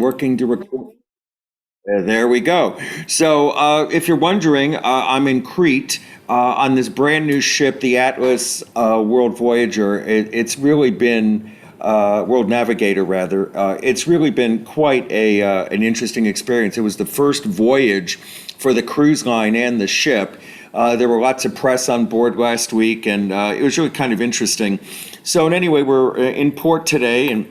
working to record. There we go. So, if you're wondering, I'm in Crete on this brand new ship, the Atlas World Voyager. It's really been World Navigator, rather. It's really been quite an interesting experience. It was the first voyage for the cruise line and the ship. There were lots of press on board last week, and it was really kind of interesting. So, in any way, we're in port today, and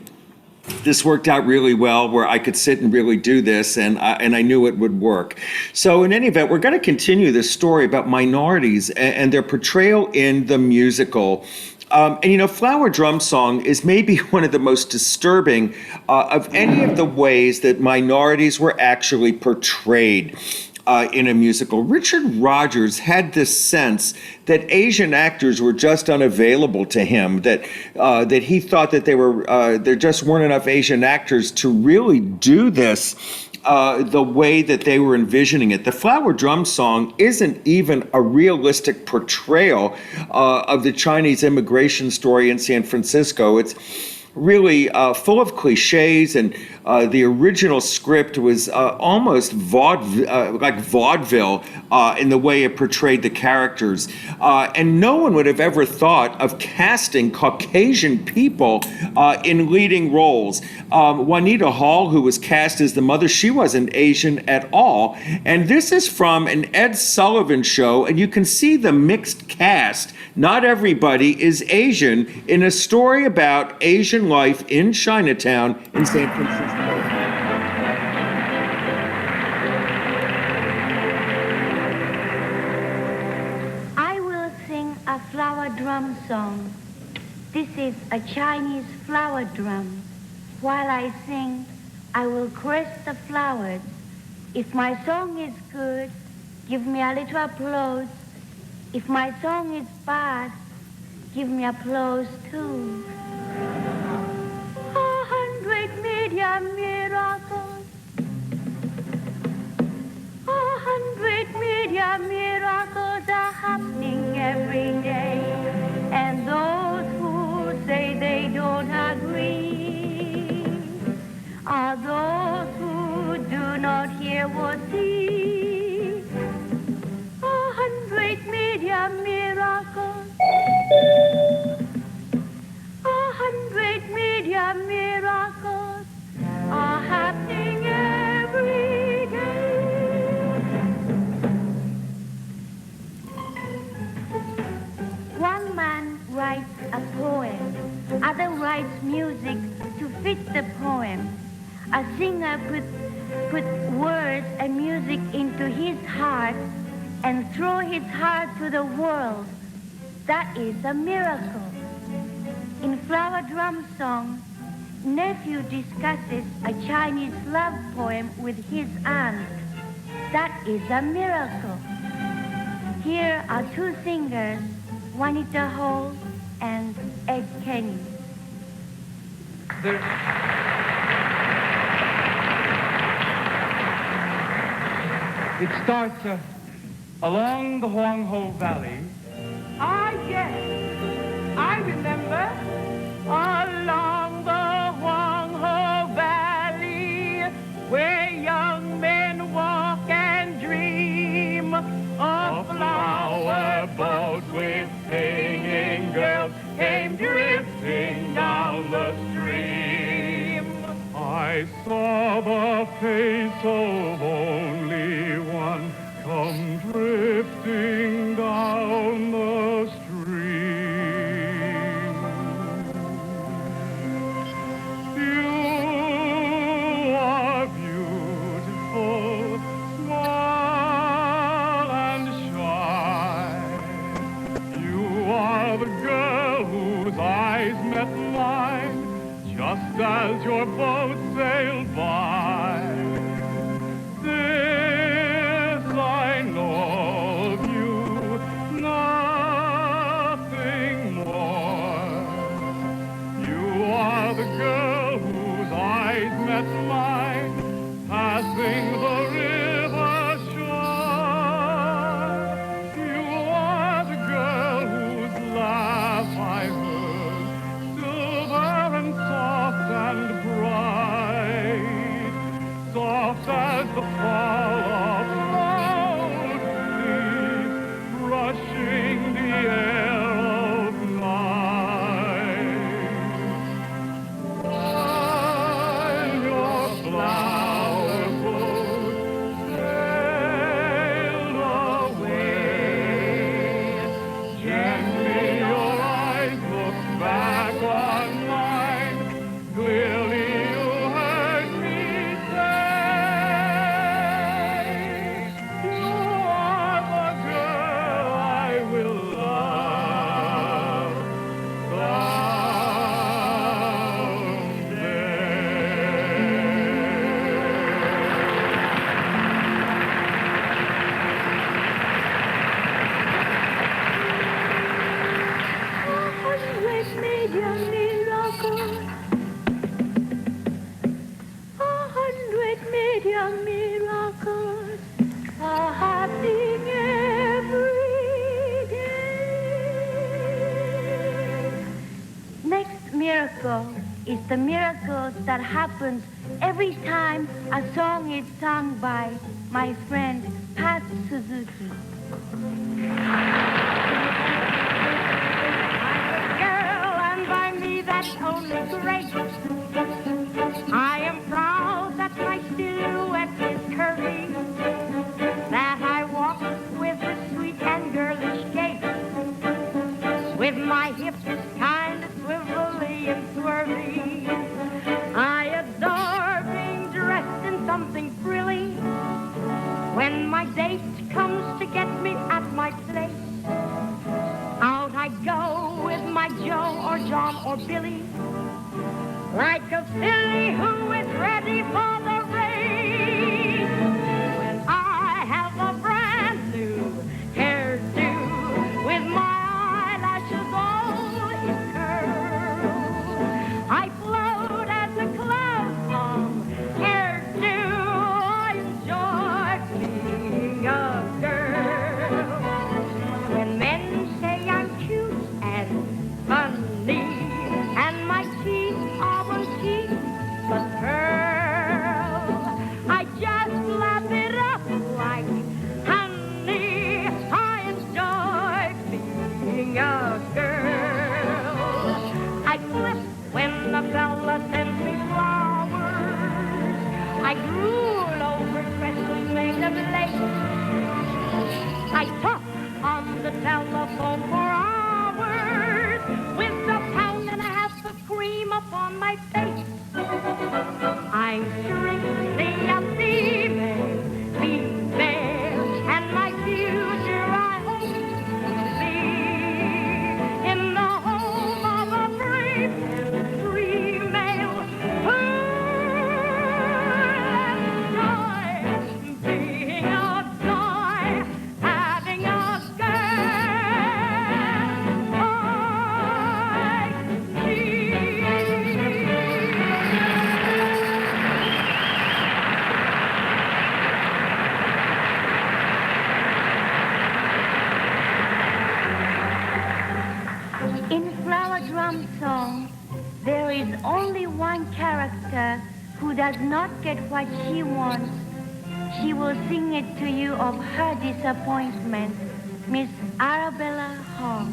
this worked out really well where I could sit and really do this, and I knew it would work. So in any event, we're going to continue this story about minorities and their portrayal in the musical. Flower Drum Song is maybe one of the most disturbing of any of the ways that minorities were actually portrayed in a musical. Richard Rodgers had this sense that Asian actors were just unavailable to him, that he thought that there just weren't enough Asian actors to really do this the way that they were envisioning it. The Flower Drum Song isn't even a realistic portrayal of the Chinese immigration story in San Francisco. It's really full of cliches, and the original script was almost like vaudeville in the way it portrayed the characters. And no one would have ever thought of casting Caucasian people in leading roles. Juanita Hall, who was cast as the mother, she wasn't Asian at all. And this is from an Ed Sullivan show, and you can see the mixed cast. Not everybody is Asian in a story about Asian life in Chinatown in San Francisco. I will sing a flower drum song. This is a Chinese flower drum. While I sing, I will caress the flowers. If my song is good, give me a little applause. If my song is bad, give me applause too. 100 million miracles. 100 million miracles are happening every day. And those who say they don't agree are those who do not hear or see. 100 million miracles. 100 million miracles are happening every day. One man writes a poem, other writes music to fit the poem. A singer put words and music into his heart and throw his heart to the world. That is a miracle. In Flower Drum Song, nephew discusses a Chinese love poem with his aunt. That is a miracle. Here are two singers, Juanita Hall and Ed Kenny. It starts along the Huangho Valley. Ah, yes, I remember. Along the Huangho Valley, where young men walk and dream. A flower boat with singing girls came drifting down the stream. I saw the face of only one come drifting down the stream. You are beautiful, small and shy. You are the girl whose eyes met mine, just as your boat sailed by. This I know of you, the fall of rose leaves brushing the air of night. While your flower boat sailed away, gently your eyes looked back on mine. Clearly you heard me say, you are the girl I will love miracles are happening every day. Next miracle is the miracle that happens every time a song is sung by my friend Pat Suzuki. Girl, and by me that's only great. I am proud that my silhouette is curvy, that I walk with a sweet and girlish gait, with my hips kind of swivelly and swervy. I adore being dressed in something frilly. When my date comes to get me at my place, out I go with my Joe or John or Billy, like a filly who is ready for the race. When I have a brand new hairdo with my eyelashes all in curls, I float as a cloud song hairdo. I enjoy being a girl. When men say I'm cute and funny, and my teeth aren't teeth but pearls, I just laugh it up like honey. I enjoy being a girl. I flip when the fella sends me flowers. I drool over dresses made of lace. I talk on the telephone for hours with a pound and a half of cream upon my face. I'm strictly a female, and my future I hope to be in the home of a brave and free male who enjoys being a joy, having a girl like me. In Flower Drum Song, there is only one character who does not get what she wants. She will sing it to you of her disappointment, Miss Arabella Hall.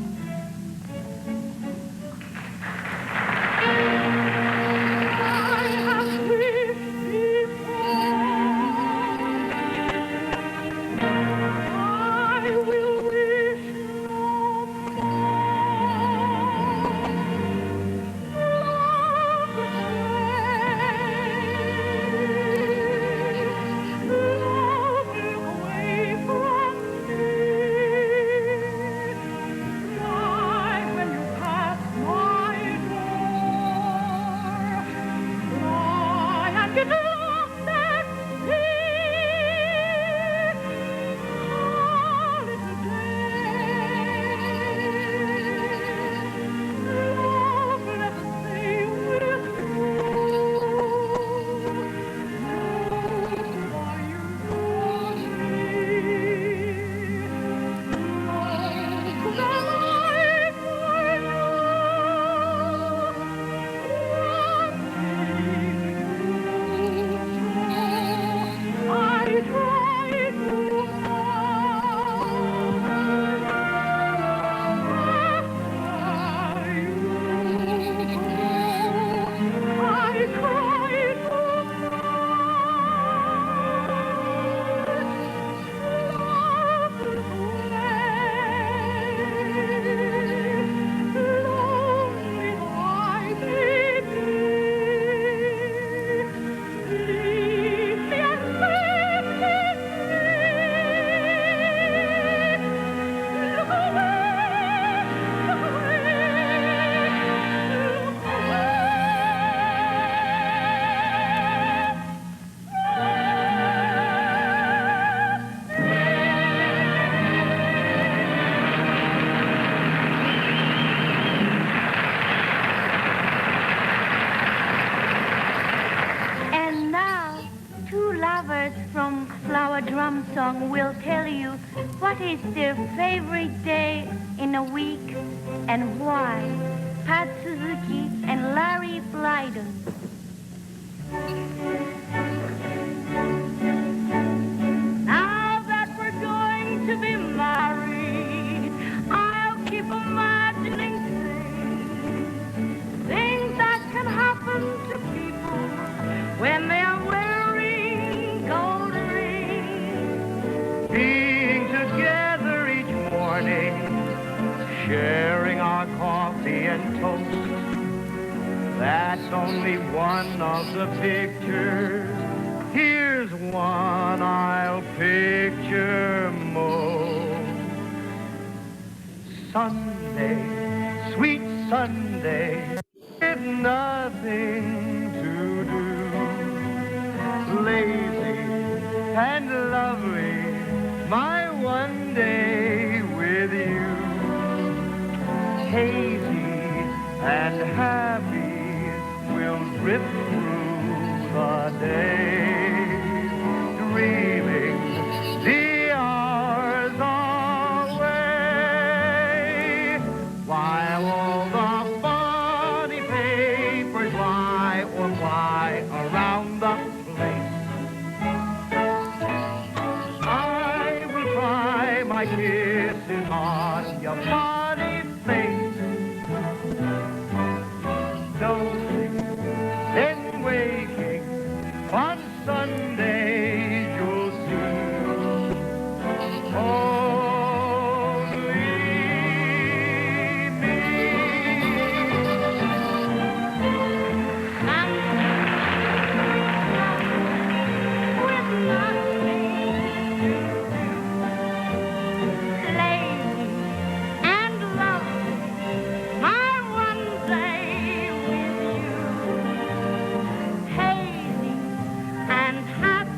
I have wished before, I will wish no more. lovers from Flower Drum Song will tell you what is their favorite day in a week and why. Pat Suzuki and Larry Blyden. Now that we're going to be married, I'll keep imagining things that can happen to people when they are wearing gold rings. Being together each morning, sharing our coffee and toast. That's only one of the pictures. Here's one I'll picture most. Sunday, sweet Sunday, with nothing to do. Lazy and lovely, my one day with you. Hazy and happy, we'll drift through the day, dreaming the hours away, while all the funny papers lie or fly around the place. I will cry my kisses on your funny face. Dozing, then waking, on Sunday you'll see. Only me. With nothing to do, lazy and lovely, my one day with you. Hazy and happy,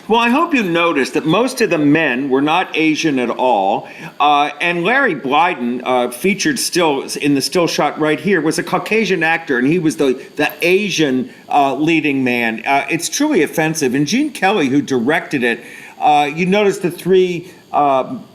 Well, I hope you noticed that most of the men were not Asian at all. And Larry Blyden, featured still in the still shot right here, was a Caucasian actor, and he was the Asian leading man. It's truly offensive. And Gene Kelly, who directed it, you notice the three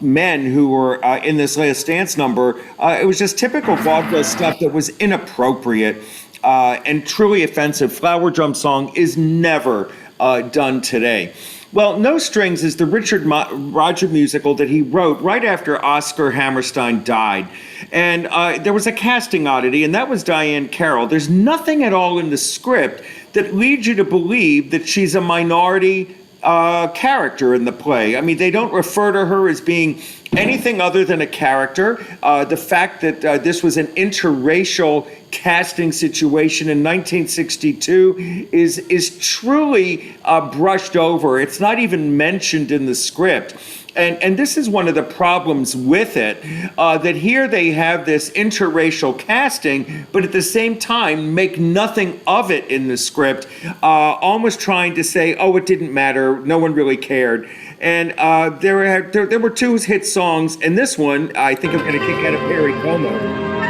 men who were in this Last Dance number. It was just typical vaudeville stuff that was inappropriate and truly offensive. Flower Drum Song is never done today. Well, No Strings is the Richard Roger musical that he wrote right after Oscar Hammerstein died. And there was a casting oddity, and that was Diane Carroll. There's nothing at all in the script that leads you to believe that she's a minority character in the play. I mean, they don't refer to her as being anything other than a character. The fact that this was an interracial casting situation in 1962 is truly brushed over. It's not even mentioned in the script. And this is one of the problems with it, that here they have this interracial casting, but at the same time make nothing of it in the script, almost trying to say, oh, it didn't matter, no one really cared. And there were two hit songs, and this one, I think I'm going to kick out of Perry Como.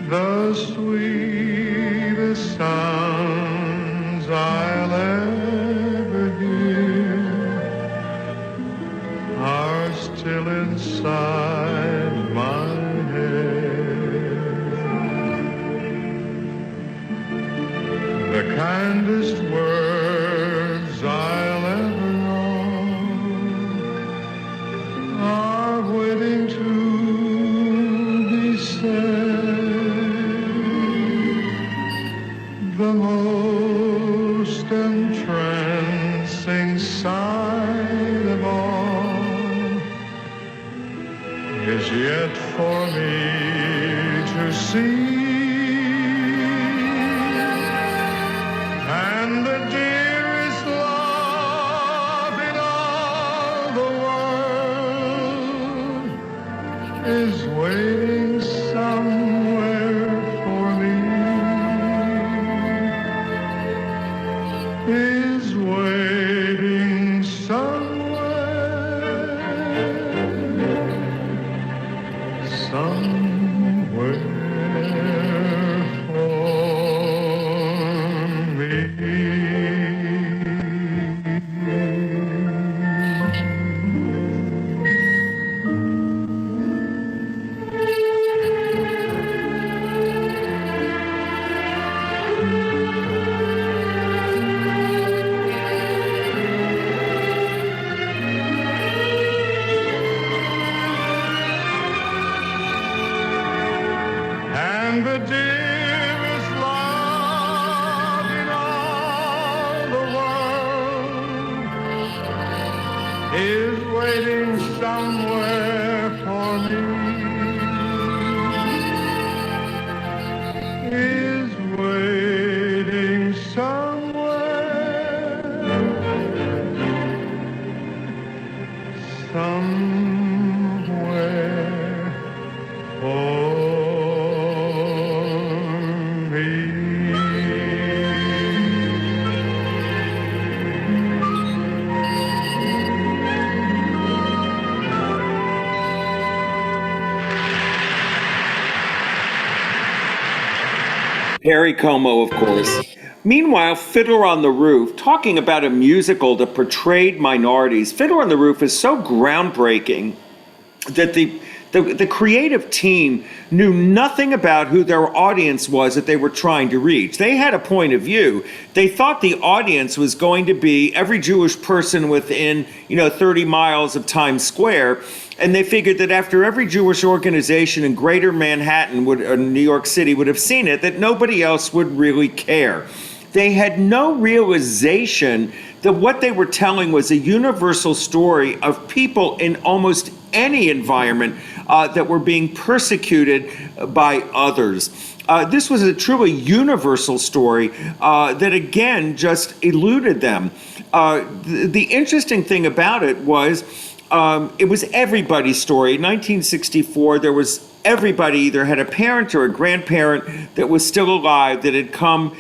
The sweetest sounds I'll ever hear are still inside my head. The kindest words I'll ever know are waiting to be said. The most entrancing sight of all is yet for me to see, and the dearest love in all the world is waiting somewhere for me. Is waiting somewhere for me. And the dearest love in all the world is waiting somewhere for me. Is waiting somewhere for Perry Como, of course. Meanwhile, Fiddler on the Roof, talking about a musical that portrayed minorities, Fiddler on the Roof is so groundbreaking that the creative team knew nothing about who their audience was that they were trying to reach. They had a point of view. They thought the audience was going to be every Jewish person within, 30 miles of Times Square. And they figured that after every Jewish organization in greater Manhattan or New York City would have seen it, that nobody else would really care. They had no realization that what they were telling was a universal story of people in almost any environment that were being persecuted by others. This was a truly universal story that, again, just eluded them. The interesting thing about it was everybody's story. In 1964, there was everybody either had a parent or a grandparent that was still alive that had come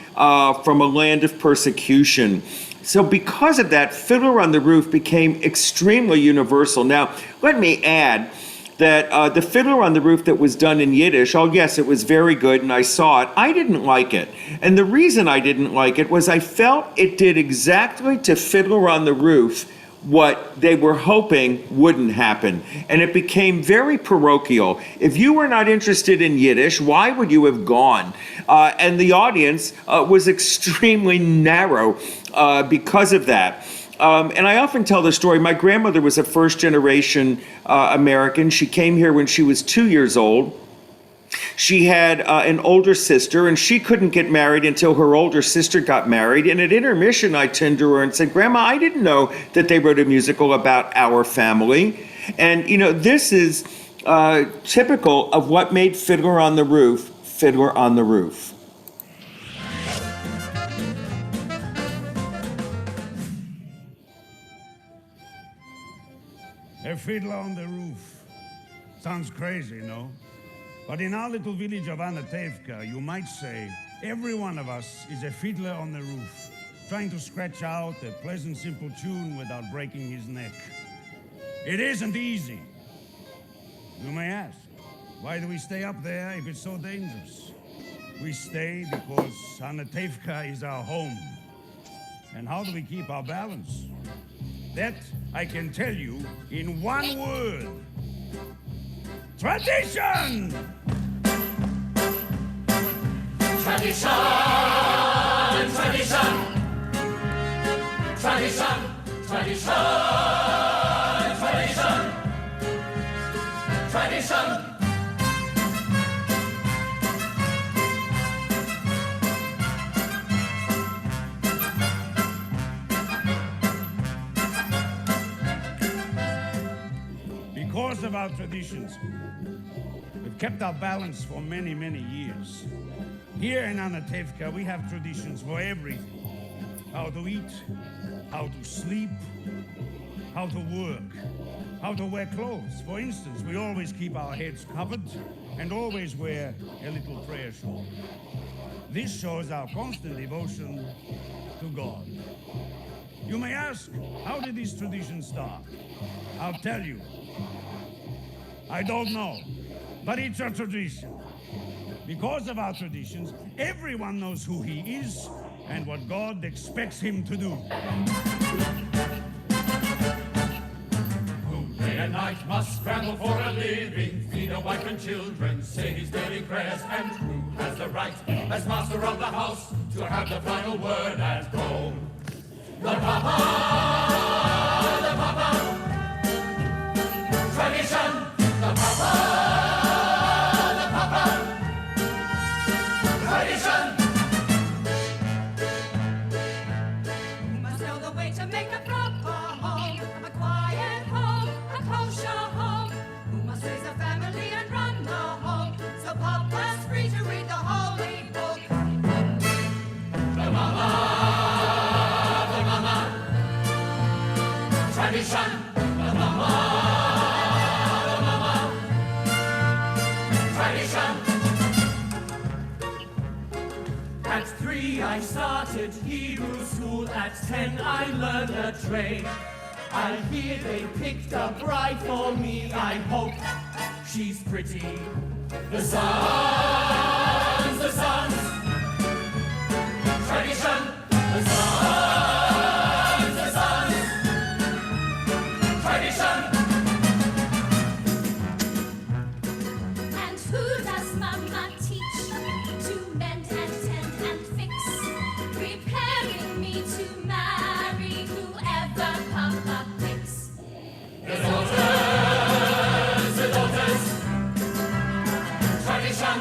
from a land of persecution. So because of that, Fiddler on the Roof became extremely universal. Now, let me add that the Fiddler on the Roof that was done in Yiddish, oh yes, it was very good and I saw it. I didn't like it. And the reason I didn't like it was I felt it did exactly to Fiddler on the Roof what they were hoping wouldn't happen. And it became very parochial. If you were not interested in Yiddish, why would you have gone? And the audience was extremely narrow because of that. And I often tell the story, my grandmother was a first-generation American. She came here when she was 2 years old. She had an older sister, and she couldn't get married until her older sister got married. And at intermission, I turned to her and said, Grandma, I didn't know that they wrote a musical about our family. And, you know, this is typical of what made Fiddler on the Roof, Fiddler on the Roof. A fiddler on the roof. Sounds crazy, no? But in our little village of Anatevka, you might say every one of us is a fiddler on the roof, trying to scratch out a pleasant, simple tune without breaking his neck. It isn't easy. You may ask, why do we stay up there if it's so dangerous? We stay because Anatevka is our home. And how do we keep our balance? That I can tell you in one word. Tradition! Tradition, tradition, tradition, tradition, tradition, tradition. Because of our traditions, we've kept our balance for many, many years. Here in Anatevka, we have traditions for everything. How to eat, how to sleep, how to work, how to wear clothes. For instance, we always keep our heads covered and always wear a little prayer shawl. This shows our constant devotion to God. You may ask, how did this tradition start? I'll tell you. I don't know, but it's a tradition. Because of our traditions, everyone knows who he is and what God expects him to do. Who day and night must scramble for a living, feed a wife and children, say his daily prayers, and who has the right, as master of the house, to have the final word at home. The Papa, the Papa, tradition, the Papa, the Papa, tradition. You must know the way to make a proper home, a quiet home, a kosher home. Who must raise a family and run the home, so Papa's free to read the holy book. The Mama, tradition, the Mama, tradition. At 3 I started Hebrew school, at 10 I learned a trade. I hear they picked a bride for me, I hope she's pretty. The sons, tradition, the sons, tradition. And who does Mama teach to mend and tend and fix, preparing me to marry whoever Papa picks? The daughters, tradition,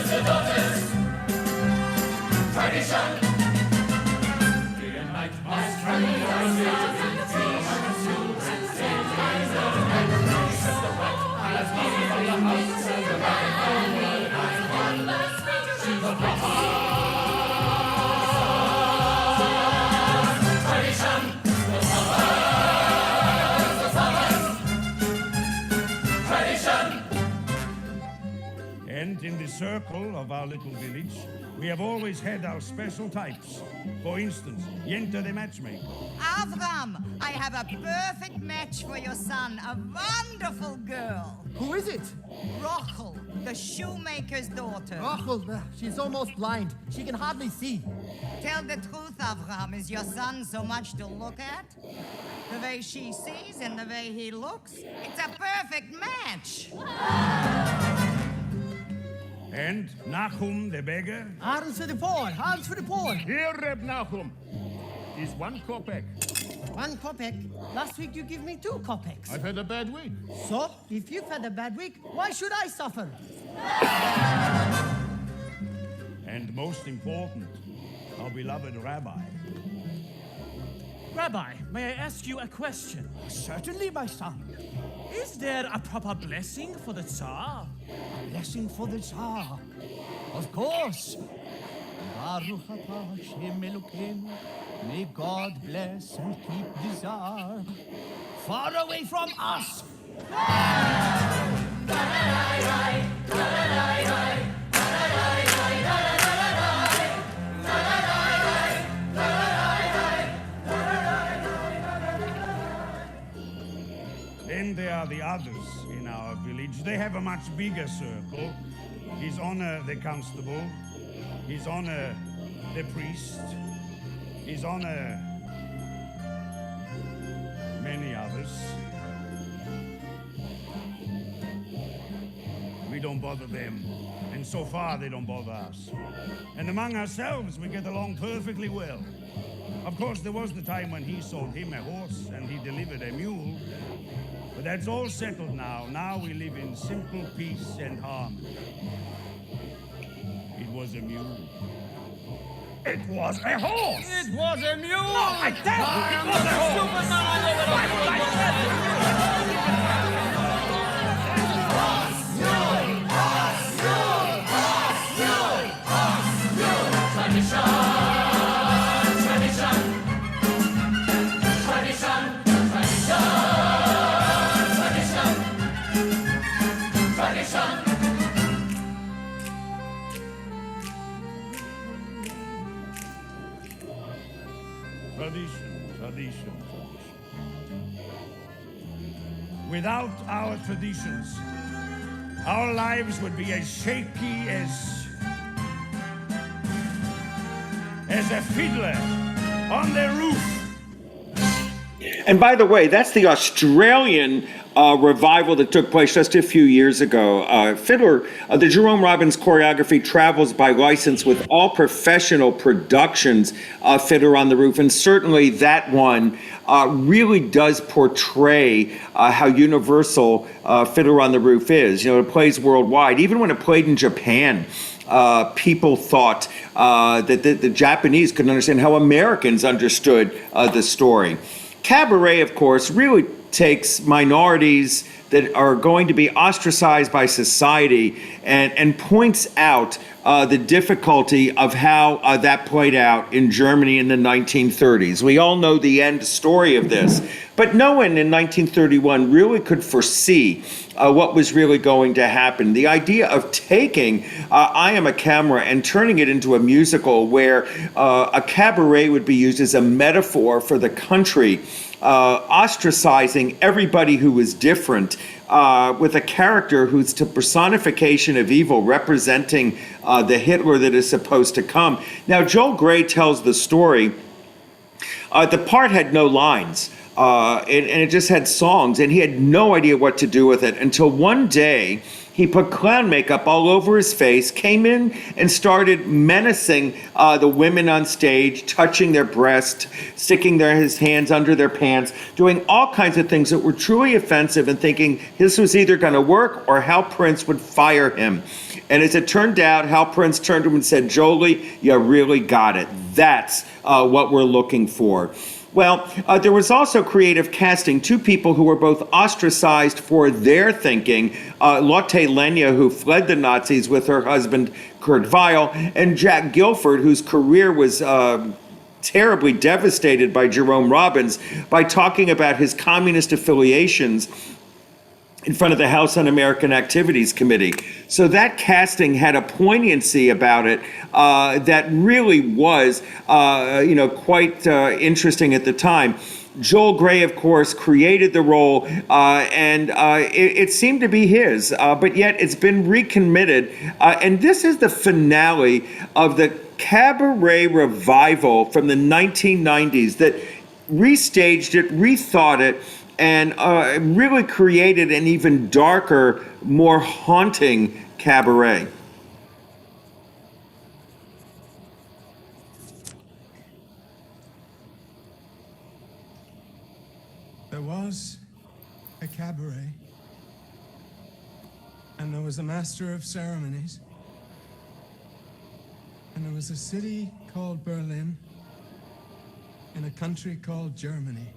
the daughters, tradition. circle of our little village, we have always had our special types. For instance, Yenta the matchmaker. Avram, I have a perfect match for your son, a wonderful girl. Who is it? Rochel, the shoemaker's daughter. Rachel, she's almost blind. She can hardly see. Tell the truth, Avram, is your son so much to look at? The way she sees and the way he looks, it's a perfect match. And Nachum the beggar. Arms for the poor, arms for the poor. Here, Reb Nachum, is 1 kopeck. 1 kopeck. Last week you gave me 2 kopecks. I've had a bad week. So, if you've had a bad week, why should I suffer? And most important, our beloved rabbi. Rabbi, may I ask you a question? Certainly, my son. Is there a proper blessing for the Tsar? A blessing for the Tsar. Of course. Baruch atah Hashem Elokeinu. May God bless and keep the Tsar far away from us. Then there are the others in our village. They have a much bigger circle. His Honor the Constable, His Honor the Priest, His Honor many others. We don't bother them, and so far they don't bother us. And among ourselves, we get along perfectly well. Of course, there was the time when he sold him a horse and he delivered a mule. But that's all settled now. Now we live in simple peace and harmony. It was a mule. It was a horse! It was a mule! No, I tell you, it was a horse! Tradition. Without our traditions, our lives would be as shaky as a fiddler on the roof. And by the way, that's the Australian revival that took place just a few years ago. Fiddler, the Jerome Robbins choreography travels by license with all professional productions of Fiddler on the Roof, and certainly that one really does portray how universal Fiddler on the Roof is. You know, it plays worldwide. Even when it played in Japan, people thought that the Japanese couldn't understand how Americans understood the story. Cabaret, of course, really takes minorities that are going to be ostracized by society and points out the difficulty of how that played out in Germany in the 1930s. We all know the end story of this, but no one in 1931 really could foresee what was really going to happen. The idea of taking I Am a Camera and turning it into a musical where a cabaret would be used as a metaphor for the country, ostracizing everybody who was different, with a character who's the personification of evil, representing the Hitler that is supposed to come. Now, Joel Grey tells the story. The part had no lines, and it just had songs, and he had no idea what to do with it until one day he put clown makeup all over his face, came in and started menacing the women on stage, touching their breast, sticking his hands under their pants, doing all kinds of things that were truly offensive, and thinking this was either going to work or Hal Prince would fire him. And as it turned out, Hal Prince turned to him and said, "Jolie, you really got it. That's what we're looking for." Well, there was also creative casting. 2 people who were both ostracized for their thinking, Lotte Lenya, who fled the Nazis with her husband, Kurt Weill, and Jack Guilford, whose career was terribly devastated by Jerome Robbins by talking about his communist affiliations in front of the House Un-American Activities Committee. So that casting had a poignancy about it that really was, quite interesting at the time. Joel Grey, of course, created the role, and it seemed to be his, but yet it's been recommitted. And this is the finale of the cabaret revival from the 1990s that restaged it, rethought it, and really created an even darker, more haunting cabaret. There was a cabaret, and there was a master of ceremonies, and there was a city called Berlin in a country called Germany,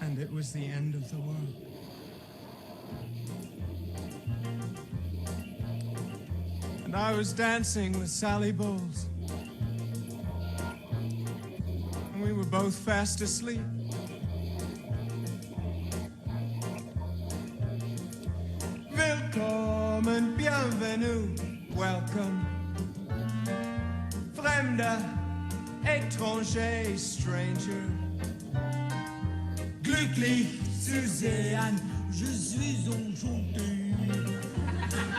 and it was the end of the world. And I was dancing with Sally Bowles. We were both fast asleep. Willkommen, bienvenue, welcome. Fremder, étranger, stranger. Glücklich zu sehen, je suis enchanté.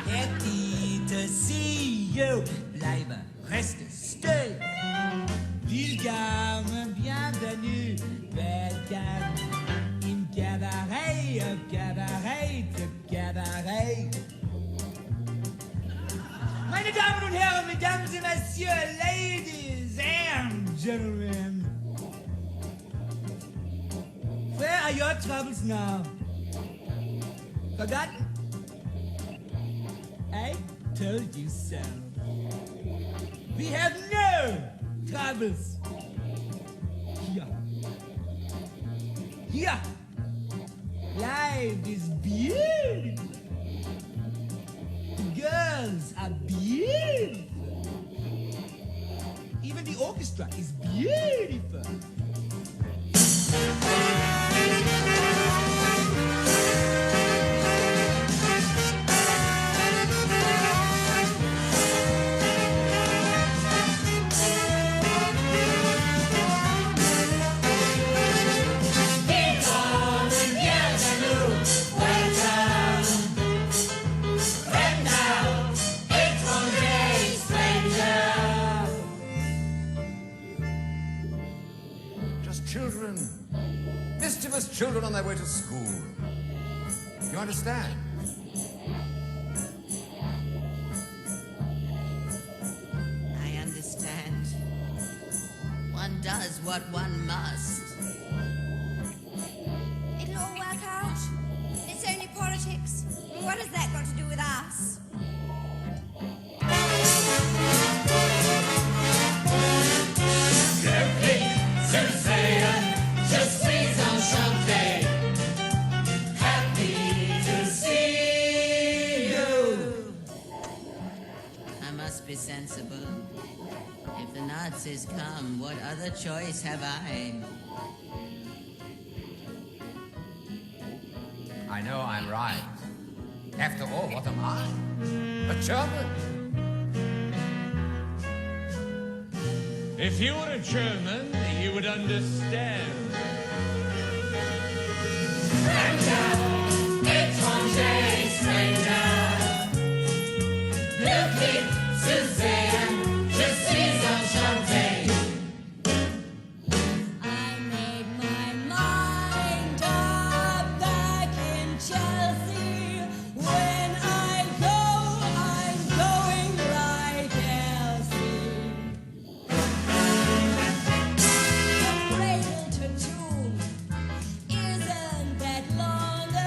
Happy to see you. Bleibe, reste, stay. Willkommen, bienvenue, welcome. Im Cabaret, Cabaret, Cabaret. Meine Damen und Herren, Mesdames et Messieurs, Ladies and Gentlemen. Where are your troubles now? Forgotten? I told you so. We have no troubles. Here. Here. Life is beautiful. The girls are beautiful. Even the orchestra is beautiful. Children, mischievous children on their way to school. You understand? I understand. One does what one must. It'll all work out. It's only politics. What has that got to do with us? Be sensible. If the Nazis come, what other choice have I? I know I'm right. After all, what am I? A German? If you were a German, you would understand. Étranger, stranger. Glücklich zu sehen, je suis enchanté. I made my mind up back in Chelsea. When I go, I'm going like Elsie. From cradle to tomb, isn't that long a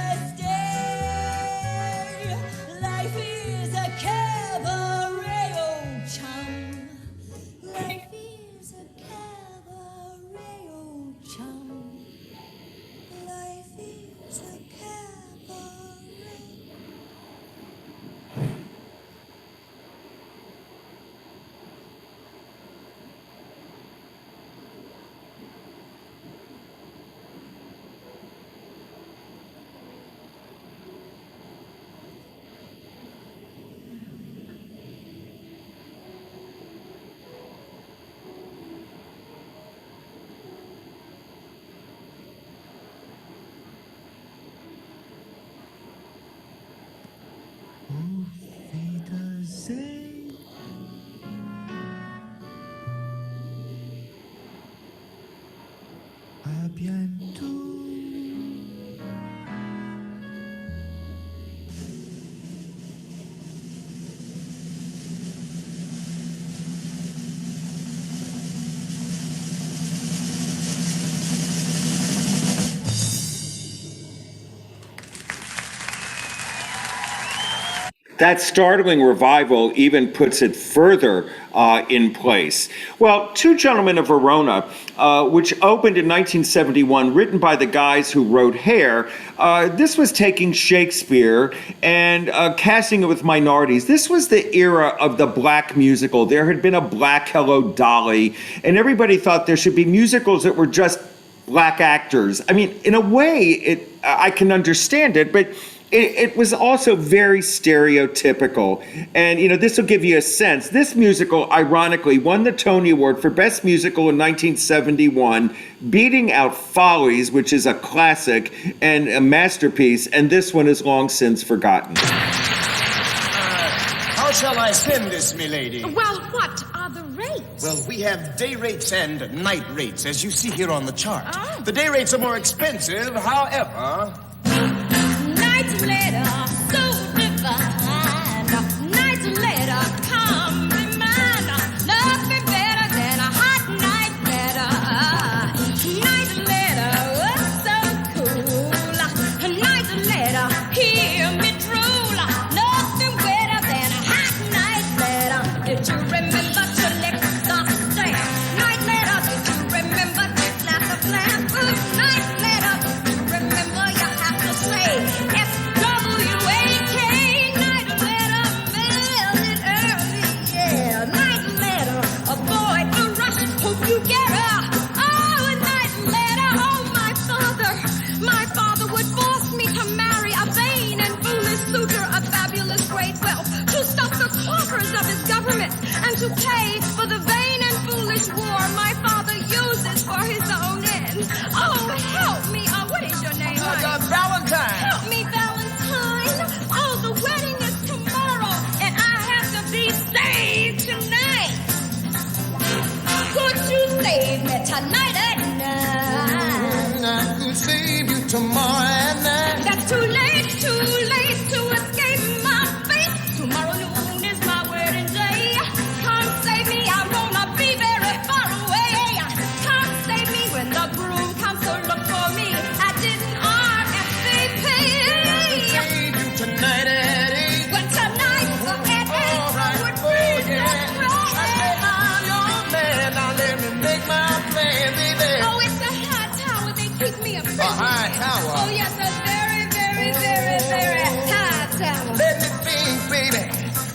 À bientôt. That startling revival even puts it further in place. Well, Two Gentlemen of Verona, which opened in 1971, written by the guys who wrote Hair, this was taking Shakespeare and casting it with minorities. This was the era of the black musical. There had been a black Hello Dolly, and everybody thought there should be musicals that were just black actors. I mean, in a way, I can understand it, but it was also very stereotypical. And, this will give you a sense. This musical, ironically, won the Tony Award for Best Musical in 1971, beating out Follies, which is a classic and a masterpiece, and this one is long since forgotten. How shall I send this, milady? Well, what are the rates? Well, we have day rates and night rates, as you see here on the chart. Oh. The day rates are more expensive, however... Nights later, so divine. Nights later, come remind. Nothing better than a hot night better. Nights later, oh so cool. Nights later, hear me drool. Nothing better than a hot night better. Did you remember to lick the stamp? Night later, did you remember to slap the flam? Night later, did you remember you have to slay? And to pay for the vain and foolish war my father uses for his own ends. Oh, help me. What is your name? Valentine. Help me, Valentine. Oh, the wedding is tomorrow, and I have to be saved tonight. Could you save me tonight at night? I could save you tomorrow at night. That's too late to escape my fate. Tomorrow noon is my wedding day. Come save me, I wanna be very far away. Come save me when the groom comes to look for me. I didn't RSVP. Save you tonight at 8. But tonight at 8 would be just right. I said I'm your man, now let me make my plan, baby. Oh, it's a high tower, they keep me a prisoner. A high tower? Oh, yes, a very, very, very, very high tower. Let me think, baby.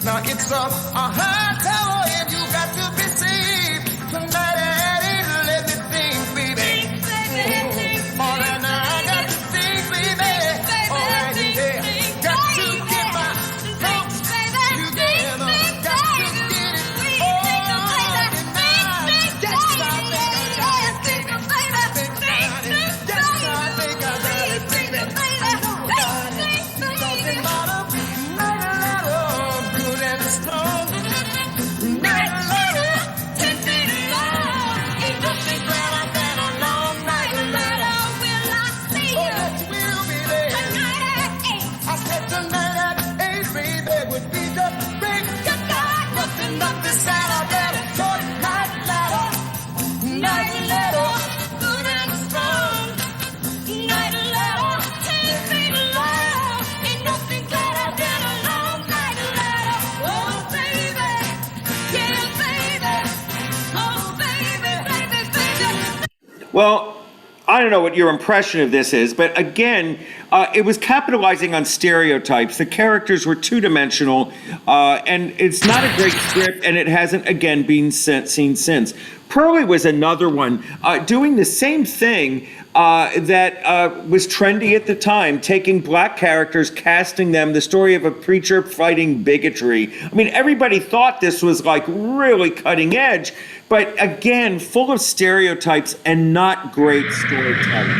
Now it's a high tower and you got to be saved tonight at 8. Let me think, baby. All right, now I got to think, baby. All right, yeah. Got to get my folks together. Got to get it all tonight. Yes, I think I got it, baby. Yes, I think I got it, baby. Talking about a night good and strong. Night later, 10 feet long. Ain't nothing better than a long night later. Will I see Oh, you yes, we'll be there. tonight at 8? I said tonight at 8, baby, would be just great. Good God, Nothing up this side of that short night ladder. Night later, good and strong. Night later, 10 feet long. Ain't nothing better than a long night later. Oh, baby, yeah, baby. Oh, baby, baby, baby. Well, I don't know what your impression of this is, but again, it was capitalizing on stereotypes. The characters were two-dimensional, and it's not a great script, and it hasn't, again, been seen since. Pearlie was another one, doing the same thing that was trendy at the time, taking black characters, casting them, the story of a preacher fighting bigotry. I mean, everybody thought this was like really cutting edge, but again, full of stereotypes and not great storytelling.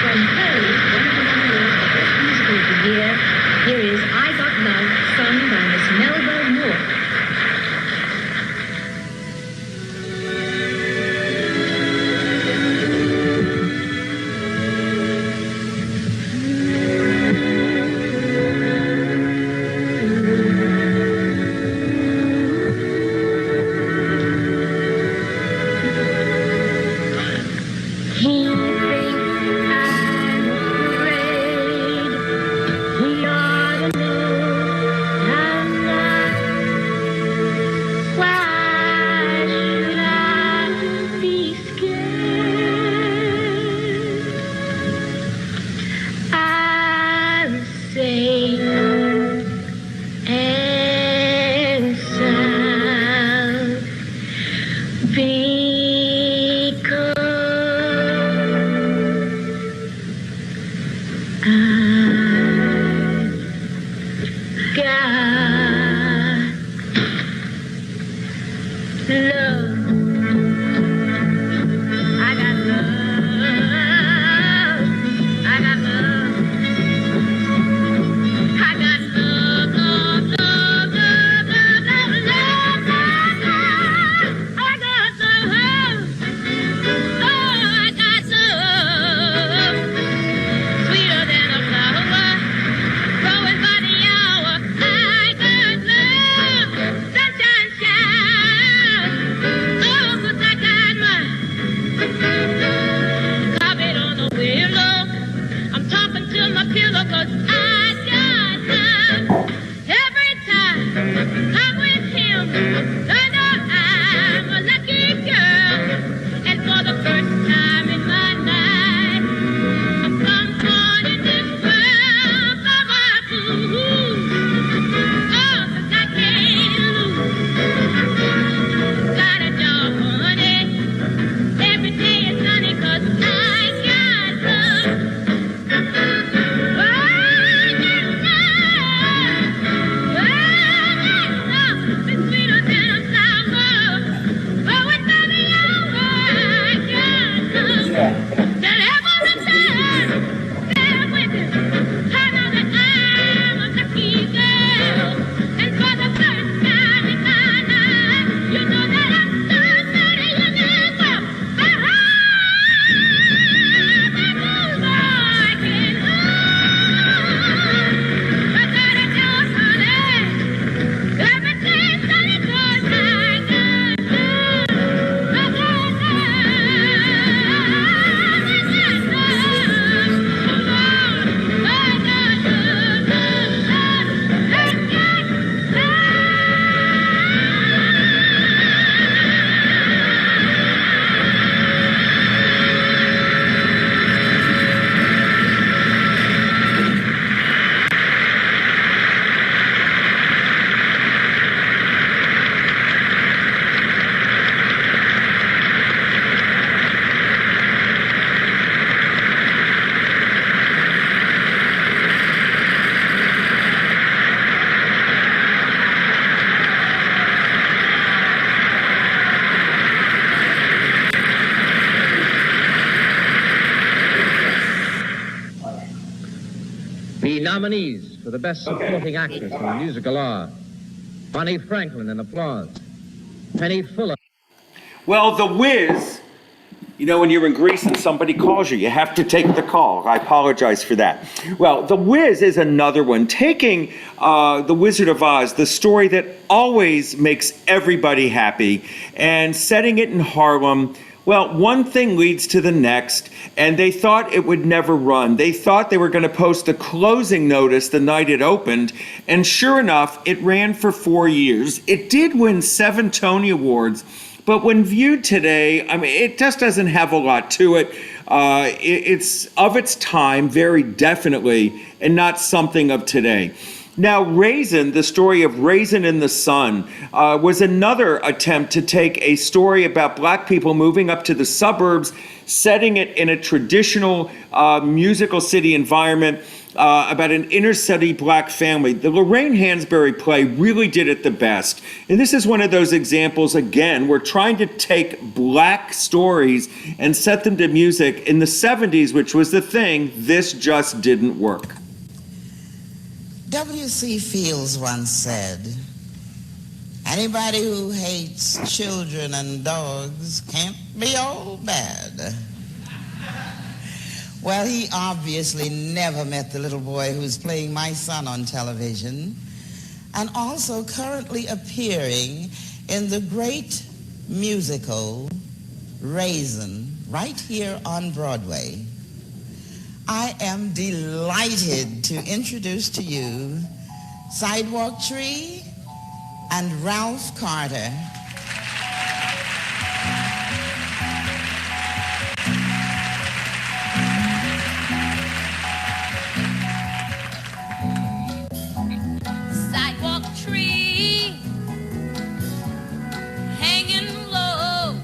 From Pearlie, one of the nominees for Best Musical of the Year, here is I Got Love, sung by Miss Melba Moore. love. I got love. I got love. I got love, love, love, love, love, love, love, love, love. I got love. Oh, I got love. Sweeter than a flower, growing by the hour. I got love. Sunshine shine. Oh, 'cause I got mine. Carpet on the willow. I'm talking to my pillow 'cause I got love. Every time I'm with him, I know I'm a lucky girl. And for the first time in my life, I'm someone in this world, Baba Boo. Oh, 'cause I can't lose. Got a job, honey. Every day is sunny 'cause I got love. Oh, I got love. Oh, I got love. It's sweeter than a flower. Oh, it's by the hour. I got love. That heaven and earth, bear witness. I know that I'm a lucky girl. And for the first time in my life, you know that I'm somebody in this world. The nominees for the Best Supporting Actress in the Musical are Bonnie Franklin in applause, Penny Fuller. Well, The Wiz, you know, when you're in Greece and somebody calls you, you have to take the call. I apologize for that. Well, The Wiz is another one, taking The Wizard of Oz, the story that always makes everybody happy, and setting it in Harlem. Well, one thing leads to the next, and they thought it would never run. They thought they were going to post a closing notice the night it opened, and sure enough, it ran for 4 years. It did win 7 Tony Awards, but when viewed today, I mean, it just doesn't have a lot to it. It's of its time, very definitely, and not something of today. Now, Raisin, the story of Raisin in the Sun, was another attempt to take a story about black people moving up to the suburbs, setting it in a traditional musical city environment, about an inner city black family. The Lorraine Hansberry play really did it the best. And this is one of those examples, again, we're trying to take black stories and set them to music. In the 70s, which was the thing, this just didn't work. W.C. Fields once said, anybody who hates children and dogs can't be all bad. Well, he obviously never met the little boy who's playing my son on television and also currently appearing in the great musical Raisin right here on Broadway. I am delighted to introduce to you Sidewalk Tree and Ralph Carter. Sidewalk tree hanging low,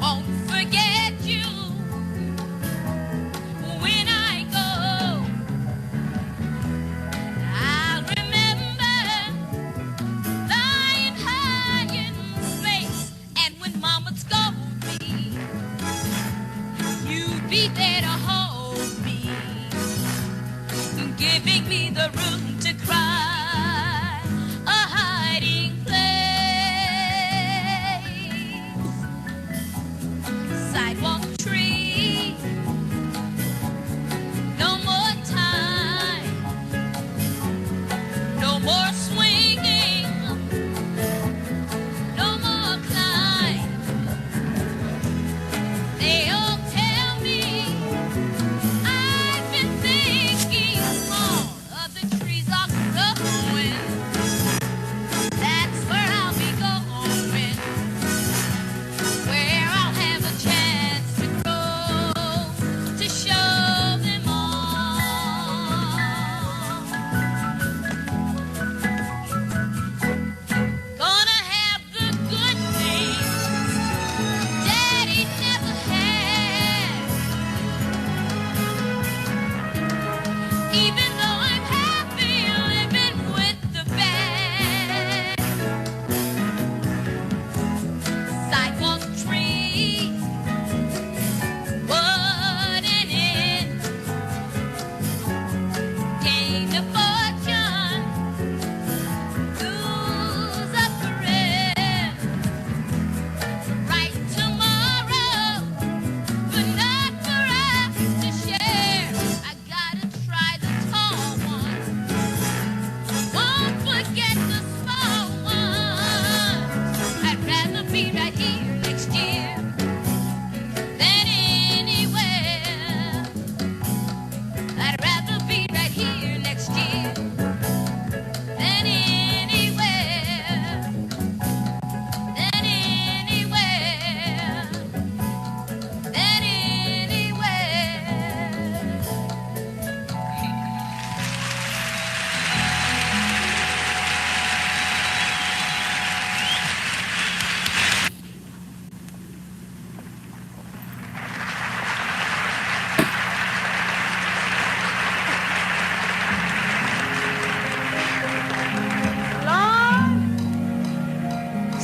won't forget you when I go. I'll remember the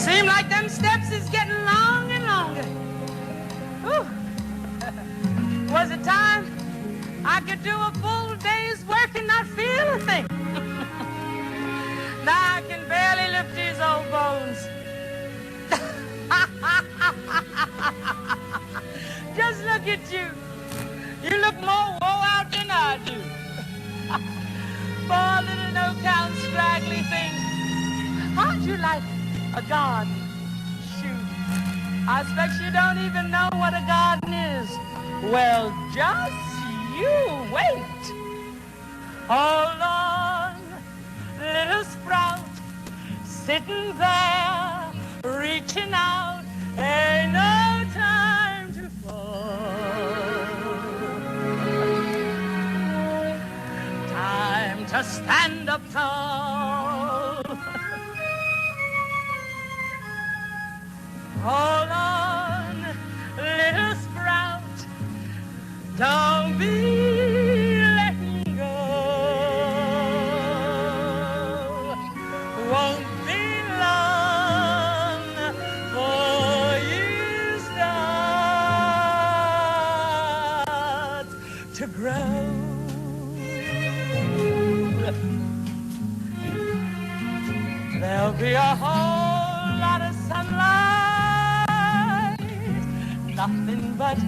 Seem like them steps is getting long and longer. Whew. Was it time I could do a full day's work and not feel a thing? Now I can barely lift these old bones. Just look at you. You look more wore out than I do. Poor little no-count scraggly thing. How'd you like a garden? Shoot. I expect you don't even know what a garden is. Well, just you wait. Hold on, little sprout, sitting there, reaching out. Ain't no time to fall. Time to stand up tall. Hold on, little sprout, don't be letting go. Won't be long for you start to grow. There'll be a whole lot of sunlight, nothing but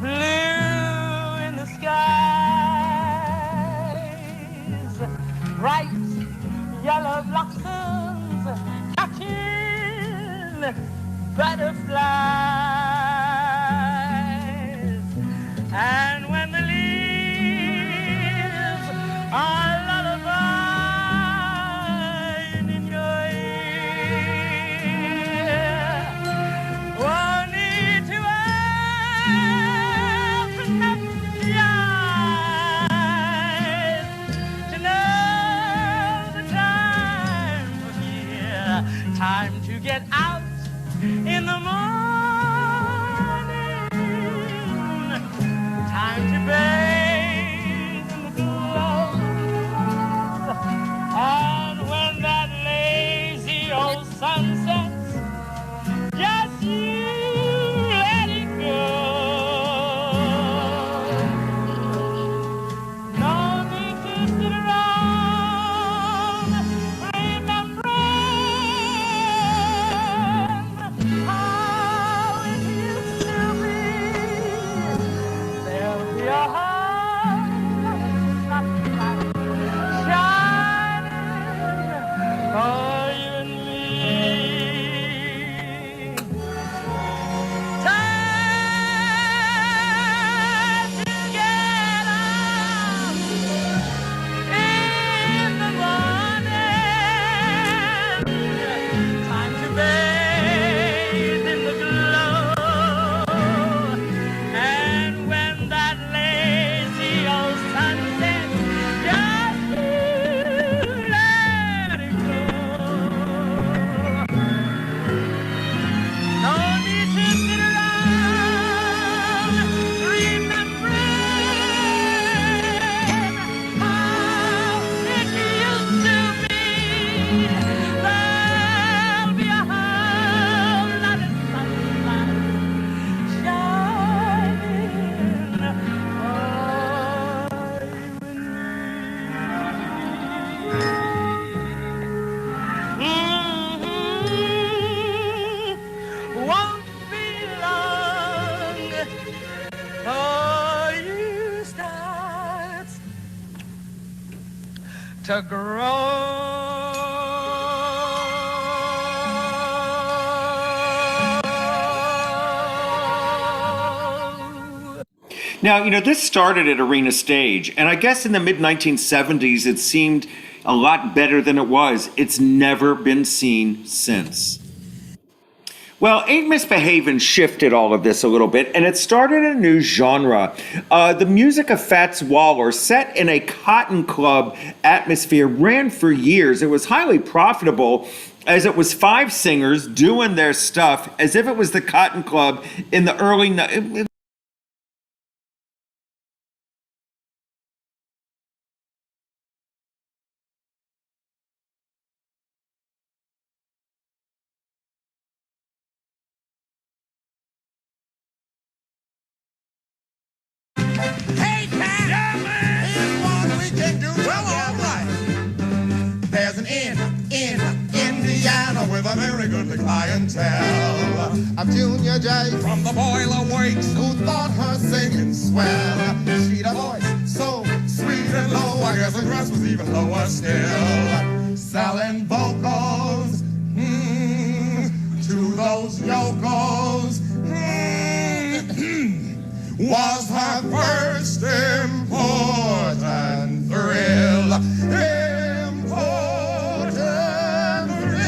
blue in the skies, bright yellow blossoms catching butterflies, and when the leaves are lullabying in your ear, won't need to open up your eyes to know the time of year, time to get out in the morning, time to bathe in the glow, and when that lazy old sun sets, just you let it go. No need to sit around remembering how it used to be. There'll be a whole lot of light shining for you and me. Time to get up in the morning, time to bathe in the glow, and when that lazy old sun sets, just you let it go. No need to sit around remembering how it used to be. There'll be a whole lot of sunlight shining for you and me. Won't be long for you start to grow. Now, this started at Arena Stage, and I guess in the mid 1970s it seemed a lot better than it was. It's never been seen since. Well, Ain't Misbehavin' shifted all of this a little bit, and it started a new genre. The music of Fats Waller, set in a cotton club atmosphere, ran for years. It was highly profitable, as it was 5 singers doing their stuff as if it was the Cotton Club in the early with a very goodly clientele. I'm Junior J from the Boiler Wakes, who thought her singing swell. She'd a voice so sweet and low, I guess her dress was even lower still. Selling vocals to those yokels was her first important thrill. Important thrill.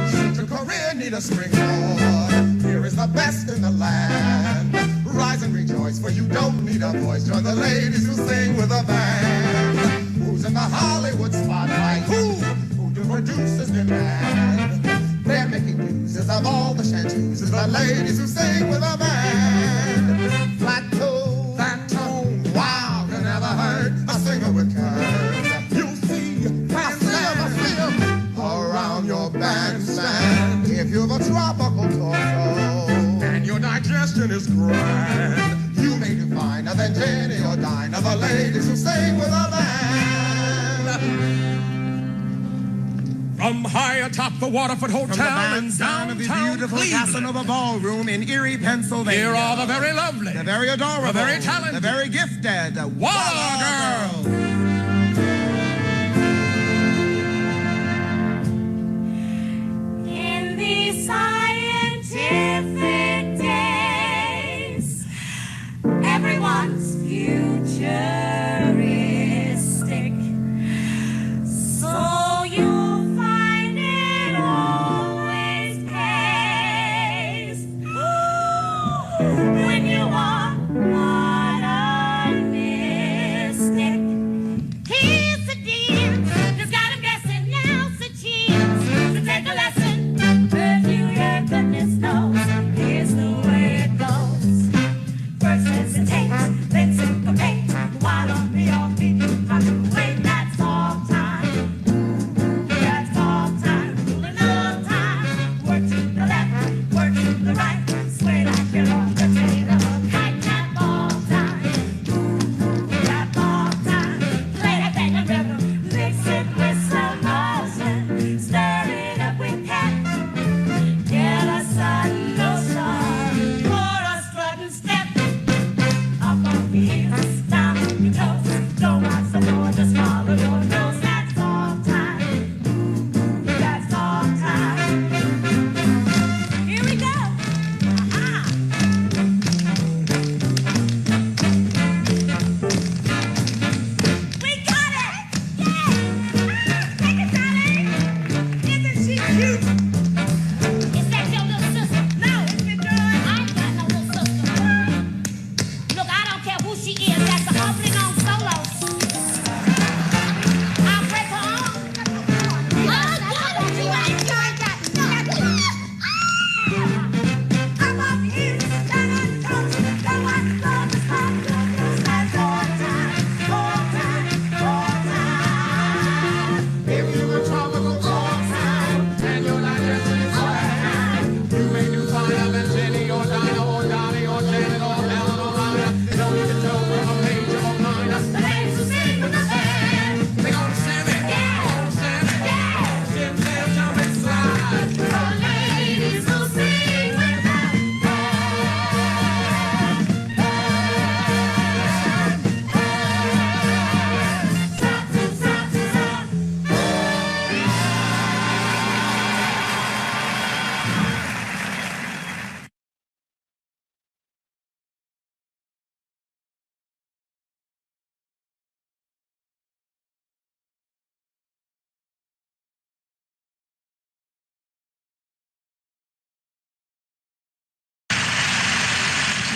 Should your career need a springboard, here is the best in the land. Rise and rejoice, for you don't need a voice. Join the ladies who sing with a band. Who's in the Hollywood spotlight? Who do producers demand? They're making uses of all the shanties. It's the ladies who sing with a band. Flat tone, wow, you never heard a singer with curves. You see, I feel around your bandstand. If you've a tropical torso and your digestion is grand, you may do finer than Jenny or Dinah, the ladies who sing with a band. From high atop the Waterford Hotel From the bandstand of the beautiful Casanova Ballroom in Erie, Pennsylvania, here are the very lovely, the very adorable, the very talented, the very gifted Walla Girls. In these scientific days, everyone's futuristic. So you'll find it always pays when you are modernistic. Here's the deal, just got him guessing now, so cheers to take a lesson. Review your goodness knows, here's the way it goes. First hesitate, then syncopate, while on the offbeat you fluctuate. That's all time. That's all time. Fooling all time. Work to the left, work to the right. Sway like you're on the tail of a kite. Tap all time. Tap all time. Play that thing and rhythm. Mix it with slow motion. Stir it up with cat. Get a sudden notion for a strut and step. Up on your heels, down on your toes. Don't watch the floor, just follow your nose. That's all time. That's all time. Here we go. Aha. We got it. Yay. Take it, Sally. Isn't she cute? Is that your little sister? No, it's your girl. I ain't got no little sister. Look, I don't care who she is. That's the opening on solo. I'll break her arm. Oh, God, you ain't got that. I'm up here, down on the coast. Don't watch the floor, just pop your nose. That's all time, all time, all time. If you're a tropical all time, and your digestion is fine, you may do finer than Jenny or Dinah or Donnie or Janet or Helen or Rhonda. You don't need to know from a major or minor. The ladies who sing with the band. They gonna sing it, gonna sing it, shim, sham, jump and slide. The ladies who sing with the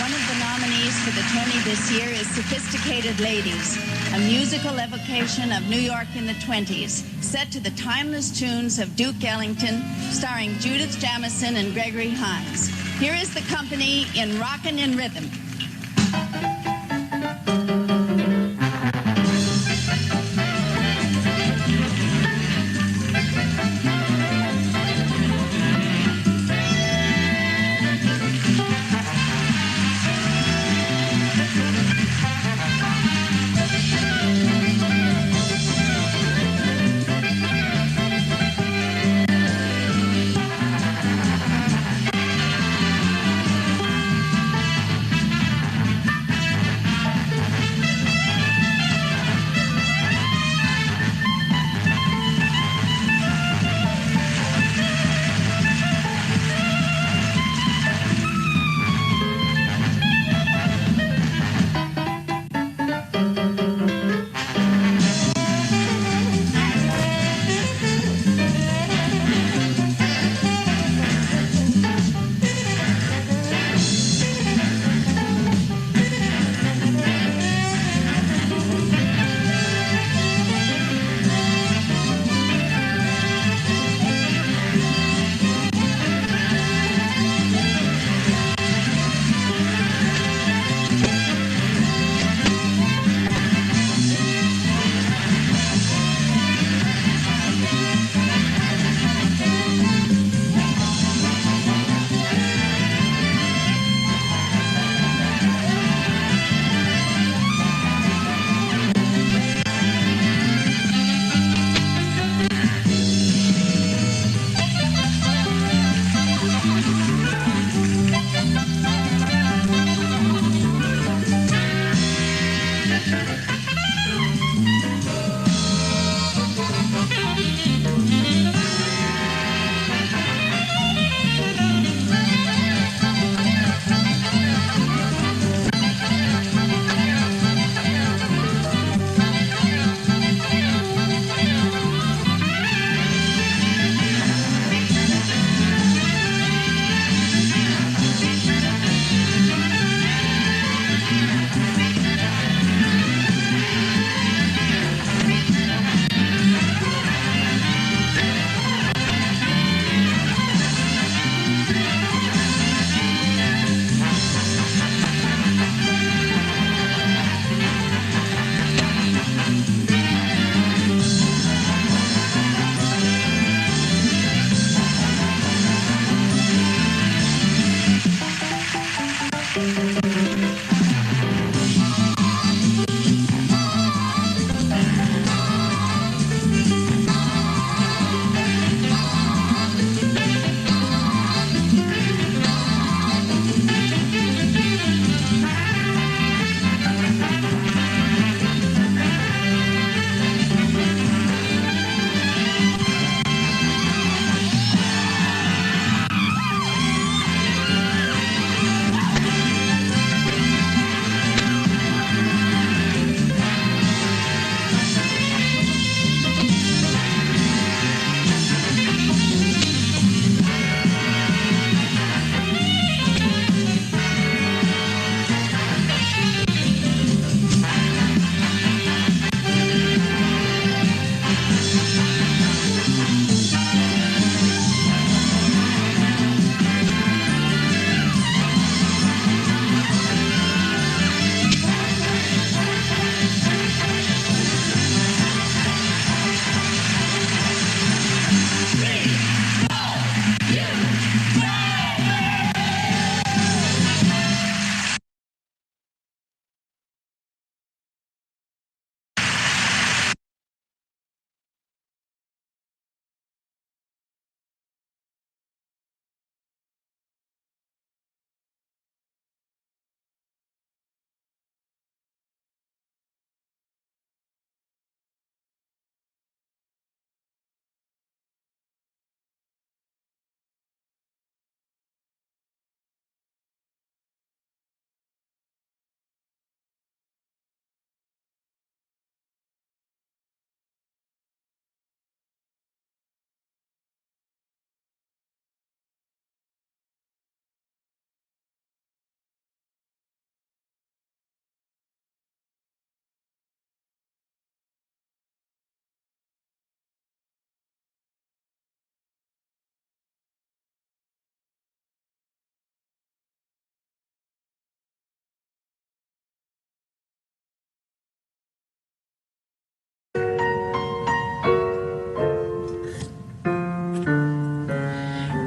One of the nominees for the Tony this year is Sophisticated Ladies, a musical evocation of New York in the 20s, set to the timeless tunes of Duke Ellington, starring Judith Jamison and Gregory Hines. Here is the company in Rockin' in Rhythm.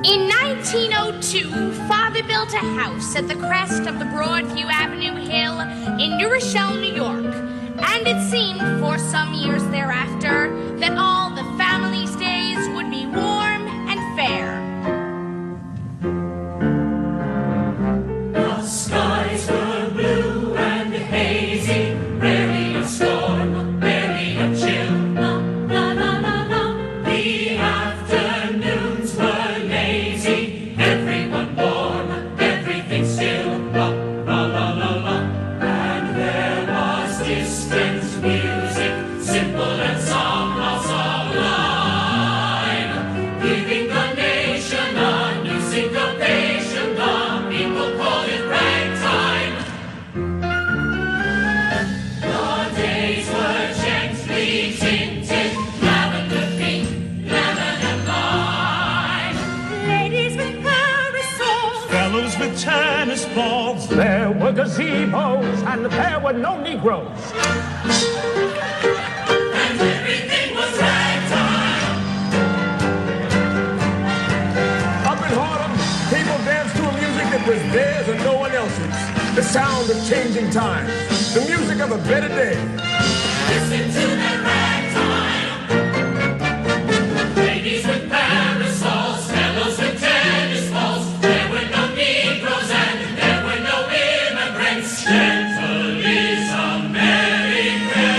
In 1902, Father built a house at the crest of the Broadview Avenue Hill in New Rochelle, New York. And it seemed for some years thereafter that all the family's days would be warm and fair. The skies were blue and hazy, rarely a storm, rarely a chill. La, la, la, la, la. The afternoons were lazy, everyone warm, everything still. La, la, la, la, la. And there was distant music, simple and solemn, sublime, giving the nation a new syncopation. The people call it ragtime. The days were gently tinted, lavender pink, lemon and lime. Ladies with parasols, Fellows with tennis balls, there were gazebos, and there were no Negroes. and everything was ragtime. Up in Harlem, people danced to a music that was theirs and no one else's. The sound of changing times, the music of a better day. Listen to that ragtime. Ladies with parasols, fellows with tennis balls. There were no Negroes and there were no immigrants. Gentle is America.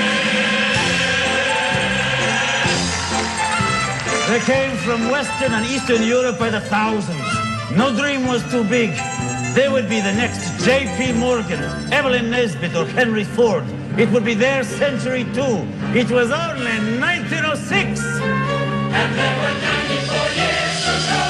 They came from Western and Eastern Europe by the thousands. No dream was too big. They would be the next J.P. Morgan, Evelyn Nesbit, or Henry Ford. It would be their century too. It was only 1906. And there were 94 years to go.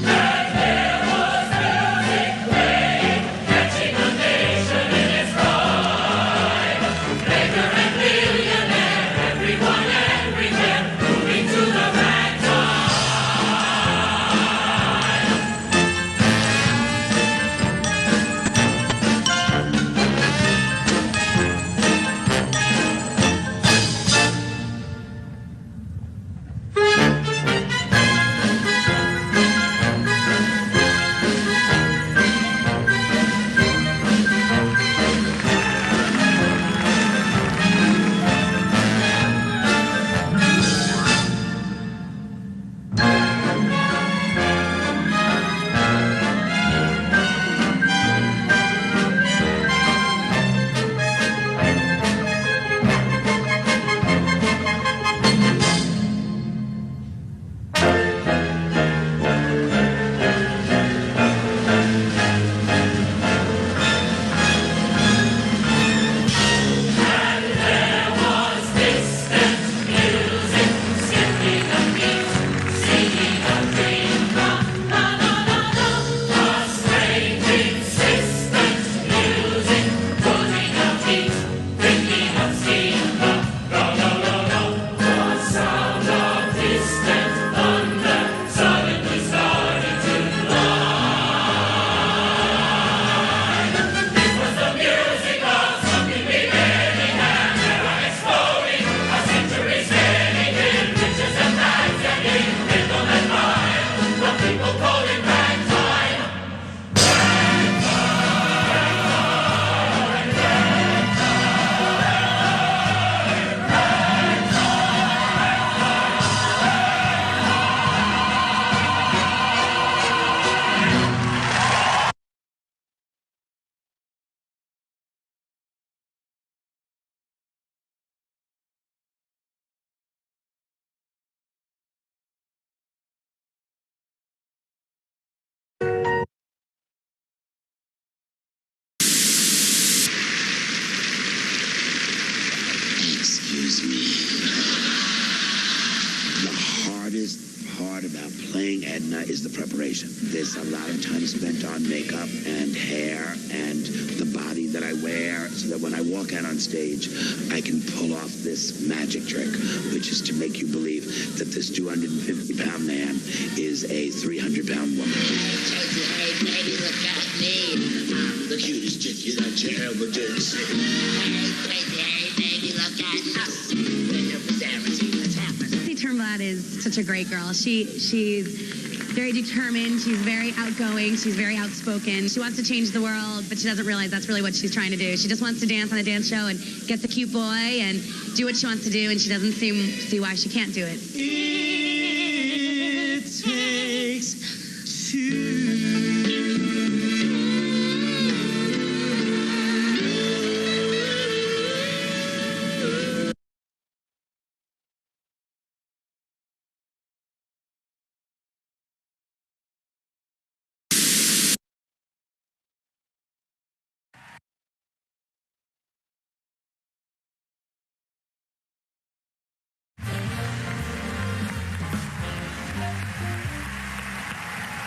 And there was music playing, catching a nation in its prime. Beggar and millionaire, everyone everywhere, moving to the ragtime. Excuse me. The hardest part about playing Edna is the preparation. There's a lot of time spent on makeup and hair and the body that I wear, so that when I walk out on stage, I can pull off this magic trick, which is to make you believe that this 250-pound man is a 300-pound woman. Hey, baby, look at me. I'm the cutest chick you that you ever did see. Hey, baby, look at us. When you're presenting, what's happening? They turn my Scott is such a great girl. She's very determined. She's very outgoing. She's very outspoken. She wants to change the world, but she doesn't realize that's really what she's trying to do. She just wants to dance on a dance show and get the cute boy and do what she wants to do, and she doesn't see why she can't do it. It takes two.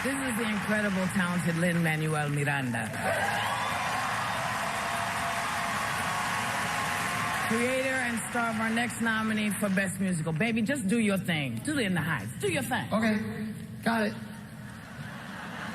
This is the incredible, talented Lin-Manuel Miranda. Creator and star of our next nominee for Best Musical. Baby, just do your thing. Do it in the Heights. Do your thing. Okay, got it.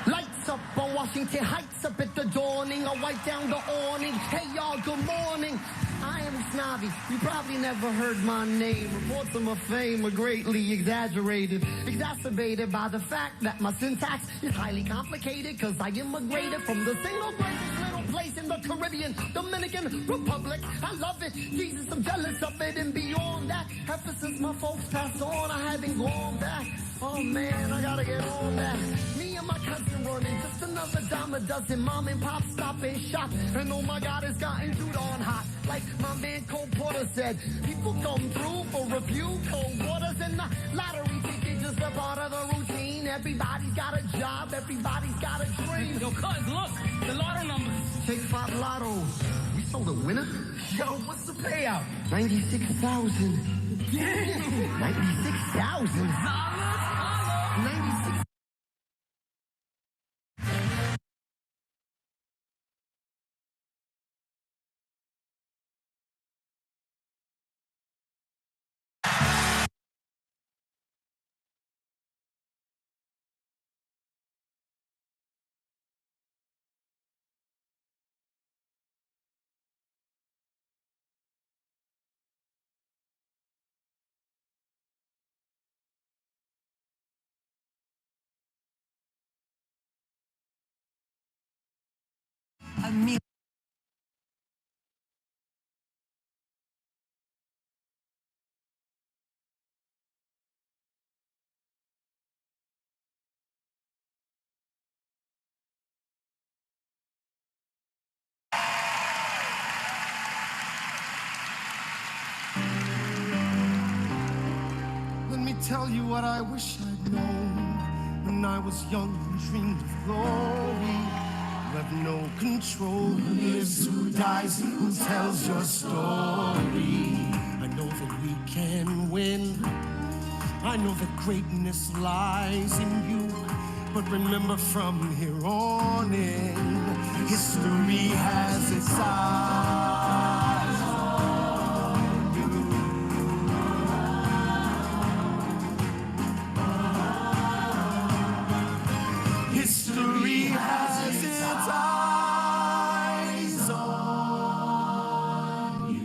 Lights up on Washington Heights, up at the dawning. I wipe down the awning. Hey, y'all, good morning. I am Snobby. You probably never heard my name. Reports of my fame are greatly exaggerated, exacerbated by the fact that my syntax is highly complicated, because I immigrated from the single greatest little place in the Caribbean, Dominican Republic. I love it. Jesus, I'm jealous of it. And beyond that, ever since my folks passed on, I haven't gone back. Oh man, I gotta get on that. Me and my cousin running, just another dime a dozen. Mom and pop stop and shop. And oh my God, it's gotten too darn hot. Like my man Cole Porter said, people come through for a few cold waters, and the lottery ticket just a part of the routine. Everybody's got a job, everybody's got a dream. Yo, cuz, look, the lotto numbers. Take 5 lotto. We sold a winner? Yo, what's the payout? 96,000. Damn. 96,000. 96. I mean, Let me tell you what I wish I'd known when I was young and dreamed of glory. You have no control. Who lives, who dies, who tells your story. I know that we can win. I know that greatness lies in you. But remember, from here on in, history has its eyes on you. History has its eyes on you.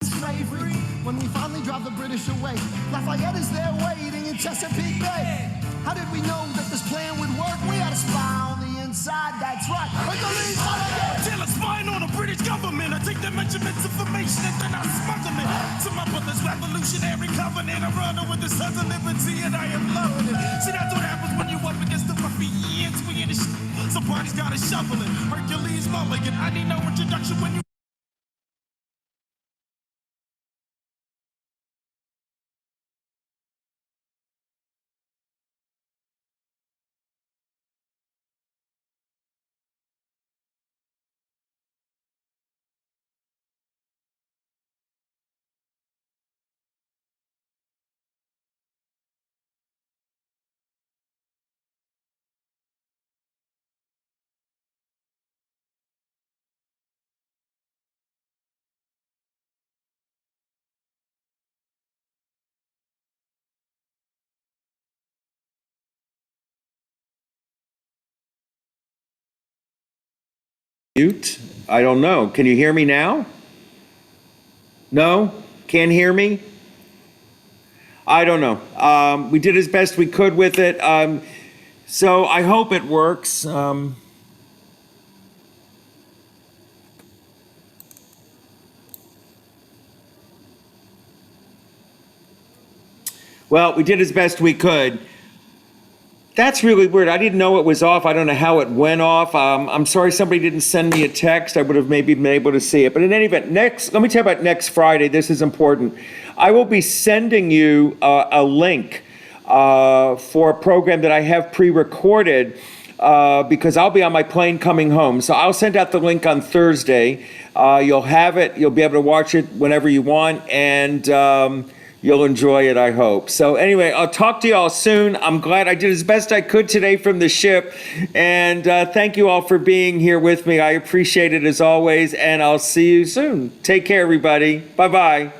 Slavery, when we finally drive the British away, Lafayette is there waiting in Chesapeake Bay. How did we know that this plan would work? We had a spy on the inside, that's right. Tell a spying on the British government. I take the measurements, information, and then I smuggle it to my brother's revolutionary covenant. I run with the sons of liberty, and I am loving it. See, that's what happens when you up against the ruffians. We in the somebody's gotta shovel it. Hercules Mulligan, I need no introduction when you mute? I don't know. Can you hear me now? No? Can't hear me? I don't know. We did as best we could with it. So I hope it works. Well, we did as best we could. That's really weird. I didn't know it was off. I don't know how it went off. I'm sorry somebody didn't send me a text. I would have maybe been able to see it. But in any event, let me tell you about next Friday. This is important. I will be sending you a link for a program that I have pre-recorded because I'll be on my plane coming home. So I'll send out the link on Thursday. You'll have it. You'll be able to watch it whenever you want. And you'll enjoy it, I hope. So anyway, I'll talk to you all soon. I'm glad I did as best I could today from the ship. And thank you all for being here with me. I appreciate it as always. And I'll see you soon. Take care, everybody. Bye-bye.